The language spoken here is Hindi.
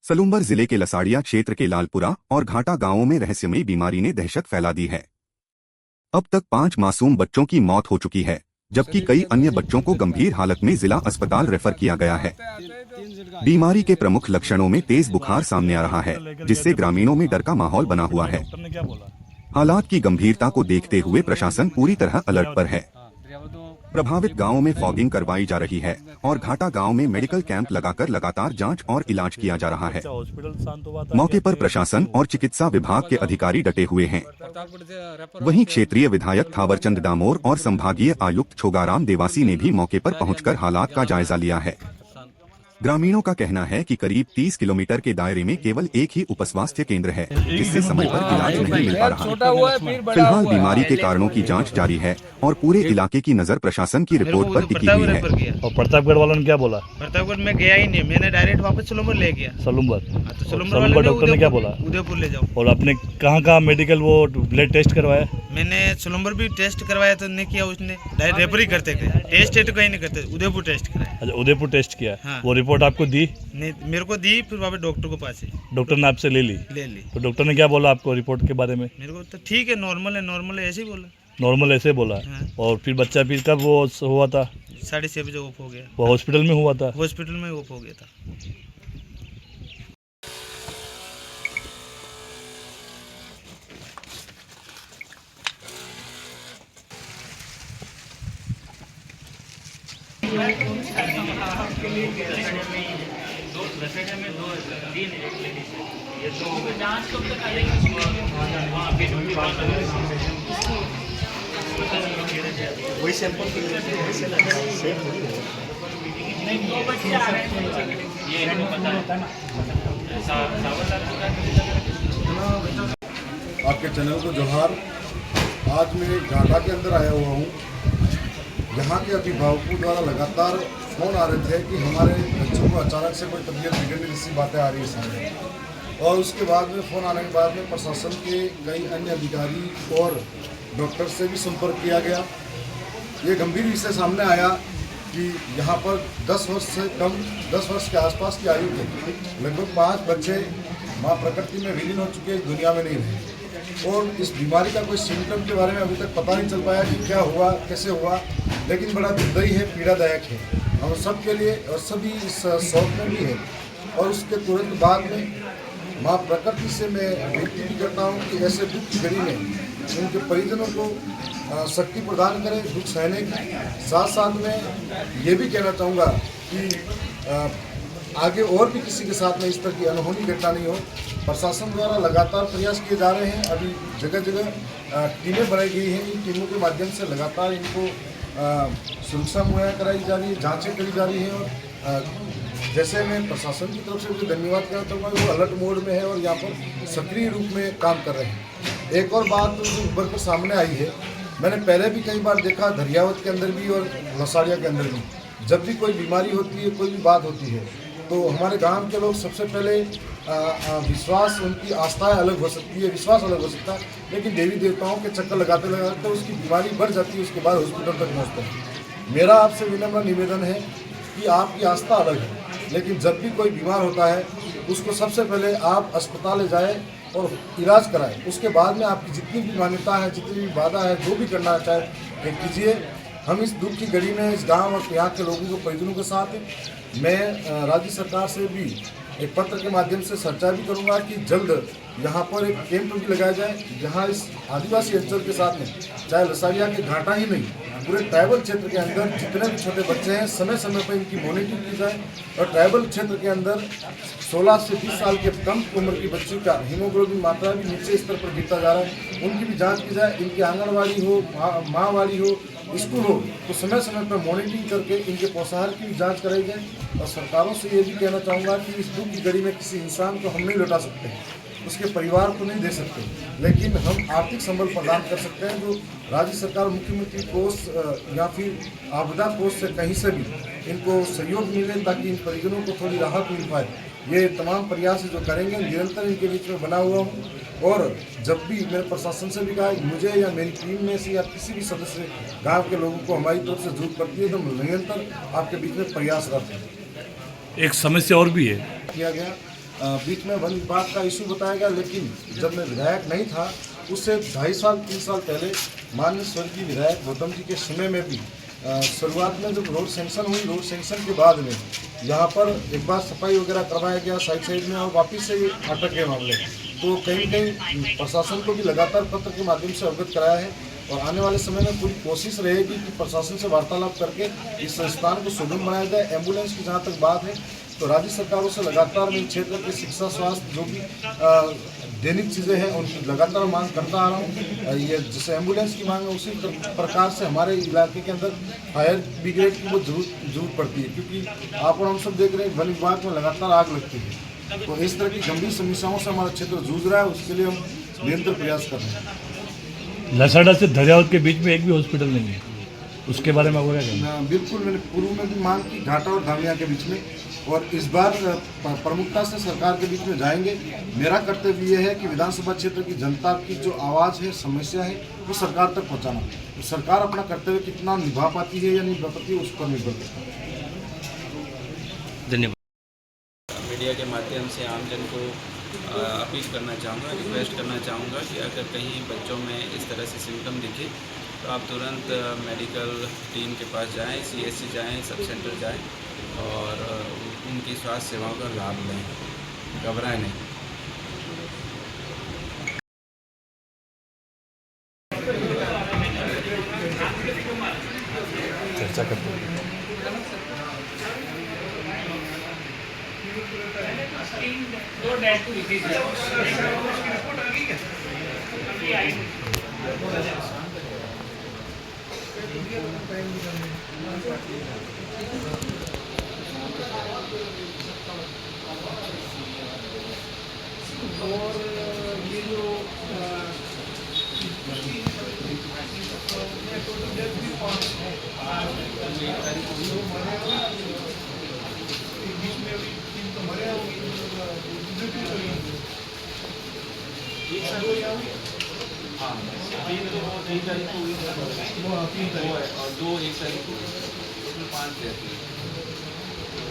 सलूम्बर जिले के लसाड़िया क्षेत्र के लालपुरा और घाटा गांवों में रहस्यमयी बीमारी ने दहशत फैला दी है। अब तक 5 मासूम बच्चों की मौत हो चुकी है, जबकि कई अन्य बच्चों को गंभीर हालत में जिला अस्पताल रेफर किया गया है। बीमारी के प्रमुख लक्षणों में तेज बुखार सामने आ रहा है, जिससे ग्रामीणों में डर का माहौल बना हुआ है। हालात की गंभीरता को देखते हुए प्रशासन पूरी तरह अलर्ट पर है। प्रभावित गांवों में फॉगिंग करवाई जा रही है और घाटा गांव में मेडिकल कैंप लगाकर लगातार जांच और इलाज किया जा रहा है। मौके पर प्रशासन और चिकित्सा विभाग के अधिकारी डटे हुए हैं। वहीं क्षेत्रीय विधायक थावरचंद डामोर और संभागीय आयुक्त छोगाराम देवासी ने भी मौके पर पहुंचकर हालात का जायजा लिया है। ग्रामीणों का कहना है कि करीब 30 किलोमीटर के दायरे में केवल एक ही उपस्वास्थ्य केंद्र है, जिससे समय पर इलाज नहीं मिल पा रहा। फिलहाल बीमारी के कारणों की जांच जारी है और पूरे इलाके की नजर प्रशासन की रिपोर्ट पर टिकी हुई है। और प्रतापगढ़ वालों ने क्या बोला? प्रतापगढ़ में गया ही नहीं, मैंने डायरेक्ट वापस सलूम्बर ले गया। सलूम्बर डॉक्टर ने क्या बोला? उदयपुर ले जाओ। और आपने कहाँ मेडिकल वो ब्लड टेस्ट करवाया? मैंने सलूम्बर भी टेस्ट करवाया तो नहीं किया, उसने डायरेक्ट रेफर ही करते थे। टेस्ट तो कहीं नहीं करते, उदयपुर टेस्ट कराया। अच्छा, उदयपुर टेस्ट किया। हाँ। वो रिपोर्ट आपको दी? नहीं, मेरे को दी, फिर वापस डॉक्टर को पास। डॉक्टर ने आपसे ले ली? तो डॉक्टर ने क्या बोला आपको रिपोर्ट के बारे में? मेरे को तो ठीक है, नॉर्मल है ऐसे ही बोला। नॉर्मल ऐसे बोला? हाँ। और फिर बच्चा फिर कब वो हुआ था? 6:30 बजे ऑफ हो गया। वो हॉस्पिटल में हुआ था? हॉस्पिटल में ऑफ हो गया था। वही सैंपल आपके चैनल को जोहार। आज मैं घाटा के अंदर आया हुआ हूँ। यहाँ के अभिभावकों द्वारा लगातार फ़ोन आ रहे थे कि हमारे बच्चों को अचानक से कोई तबीयत बिगड़ने जैसी बातें आ रही है सामने, और उसके बाद में फ़ोन आने के बाद में प्रशासन के कई अन्य अधिकारी और डॉक्टर से भी संपर्क किया गया। ये गंभीर विषय सामने आया कि यहाँ पर 10 वर्ष से कम 10 वर्ष के आसपास की आयु के लगभग 5 बच्चे माँ प्रकृति में विलीन हो चुके, दुनिया में नहीं रहे, और इस बीमारी का कोई सिम्टम के बारे में अभी तक पता नहीं चल पाया कि क्या हुआ, कैसे हुआ, लेकिन बड़ा दुर्दैवी है, पीड़ादायक है हम सब के लिए और सभी इस शौक में भी है। और उसके तुरंत बाद में माँ प्रकृति से मैं विनती भी करता हूँ कि ऐसे दुख की घड़ी में उनके परिजनों को शक्ति प्रदान करें दुख सहने की। साथ साथ में ये भी कहना चाहूँगा कि आगे और भी किसी के साथ में इस तरह की अनहोनी घटना नहीं हो। प्रशासन द्वारा लगातार प्रयास किए जा रहे हैं। अभी जगह जगह टीमें बनाई गई हैं। इन टीमों के माध्यम से लगातार इनको सुरक्षा मुहैया कराई जा रही है, जांचें करी जा रही हैं। और जैसे मैं प्रशासन की तरफ से भी धन्यवाद करना चाहूँगा, वो अलर्ट मोड में है और यहाँ पर सक्रिय रूप में काम कर रहे हैं। एक और बात जो उभर कर सामने आई है, मैंने पहले भी कई बार देखा, धरियावत के अंदर भी और लसाड़िया के अंदर भी, जब भी कोई बीमारी होती है, कोई भी बात होती है, तो हमारे गांव के लोग सबसे पहले विश्वास, उनकी आस्थाएं अलग हो सकती है, विश्वास अलग हो सकता है, लेकिन देवी देवताओं के चक्कर लगाते लगाते उसकी बीमारी बढ़ जाती है, उसके बाद हॉस्पिटल तक पहुँचते हैं। मेरा आपसे विनम्र निवेदन है कि आपकी आस्था अलग है, लेकिन जब भी कोई बीमार होता है उसको सबसे पहले आप अस्पताल ले जाएँ और इलाज कराएं। उसके बाद में आपकी जितनी भी मान्यता है, जितनी भी वादा है, जो भी करना चाहे कीजिए। हम इस दुख की घड़ी में इस गांव और यहाँ के लोगों को परिजनों के साथ हैं। मैं राज्य सरकार से भी एक पत्र के माध्यम से चर्चा भी करूंगा कि जल्द यहाँ पर एक कैंप भी लगाया जाए, जहाँ इस आदिवासी अंचल के साथ में, चाहे लसाड़िया के घाटा ही नहीं, पूरे ट्राइबल क्षेत्र के अंदर जितने भी छोटे बच्चे हैं समय समय पर इनकी मॉनिटरिंग की जाए। और ट्राइबल क्षेत्र के अंदर 16 से 20 साल के कम उम्र की बच्ची का हीमोग्लोबिन मात्रा भी नीचे स्तर पर गिरता जा रहा है, उनकी भी जांच की जाए। इनकी आंगनवाड़ी हो, माँवाड़ी हो, स्कूल हो, तो समय समय पर मॉनिटरिंग करके इनके पोषाहार की भी जाँच कराई जाए। और सरकारों से ये भी कहना चाहूँगा कि इस दुख की घड़ी में किसी इंसान को हम नहीं लौटा सकते हैं, उसके परिवार को नहीं दे सकते, लेकिन हम आर्थिक संबल प्रदान कर सकते हैं। जो राज्य सरकार मुख्यमंत्री कोष या फिर आपदा कोष से कहीं से भी इनको सहयोग मिले, ताकि इन परिजनों को थोड़ी राहत मिल पाए। ये तमाम प्रयास जो करेंगे, निरंतर इनके बीच में बना हुआ हूँ। और जब भी मैंने प्रशासन से भी कहा, मुझे या मेरी टीम में से या किसी भी सदस्य गाँव के लोगों को हमारी तरफ से जरूरत पड़ती है, तो निरंतर आपके बीच में प्रयासरत है। एक समस्या और भी है किया गया बीच में वन विभाग का इशू बताया गया, लेकिन जब मैं विधायक नहीं था उससे 2.5 साल 3 साल पहले माननीय स्वर्गीय विधायक गौतम जी के समय में भी शुरुआत में जब रोड सेंक्शन हुई, रोड सेंक्शन के बाद में यहाँ पर एक बार सफाई वगैरह करवाया गया साइड में और वापस से ये अटक गए मामले। तो कहीं कहीं प्रशासन को भी लगातार पत्र के माध्यम से अवगत कराया है और आने वाले समय में पूरी कोशिश रहेगी कि प्रशासन से वार्तालाप करके इस संस्थान को सुगम बनाया जाए। एम्बुलेंस की जहाँ तक बात है तो राज्य सरकारों से लगातार मेरे क्षेत्र के शिक्षा, स्वास्थ्य जो भी दैनिक चीज़ें हैं उनकी लगातार मांग करता आ रहा हूँ। ये जैसे एम्बुलेंस की मांग है उसी प्रकार से हमारे इलाके के अंदर फायर ब्रिगेड की बहुत जरूरत पड़ती है, क्योंकि आप और हम सब देख रहे हैं वन विभाग में लगातार आग लगती है। तो इस तरह की गंभीर समस्याओं से हमारा क्षेत्र जूझ रहा है, उसके लिए हम निरंतर प्रयास कर रहे हैं। लसाड़ा से धरियावत के बीच में एक भी हॉस्पिटल नहीं है, उसके बारे में आपको क्या कहना है? बिल्कुल, मैंने पूर्व में भी मांग की घाटा और धामिया के बीच में, और इस बार प्रमुखता से सरकार के बीच में जाएंगे। मेरा कर्तव्य ये है कि विधानसभा क्षेत्र की जनता की जो आवाज़ है, समस्या है, वो सरकार तक पहुंचाना। तो सरकार अपना कर्तव्य कितना निभा पाती है या नहीं निभा पाती है उस पर निर्भर करता है। धन्यवाद। मीडिया के माध्यम से आमजन को अपील करना चाहूँगा, रिक्वेस्ट करना चाहूँगा कि अगर कहीं बच्चों में इस तरह से सिम्टम दिखे तो आप तुरंत मेडिकल टीम के पास जाएं, CSC जाएं, सब सेंटर जाएं और उनकी स्वास्थ्य सेवाओं का लाभ लें, घबराएं नहीं। चर्चा करते हैं। और ये जो हाँ, 3 तारीख को हुई, 2 1 तारीख को, 5 रहती है।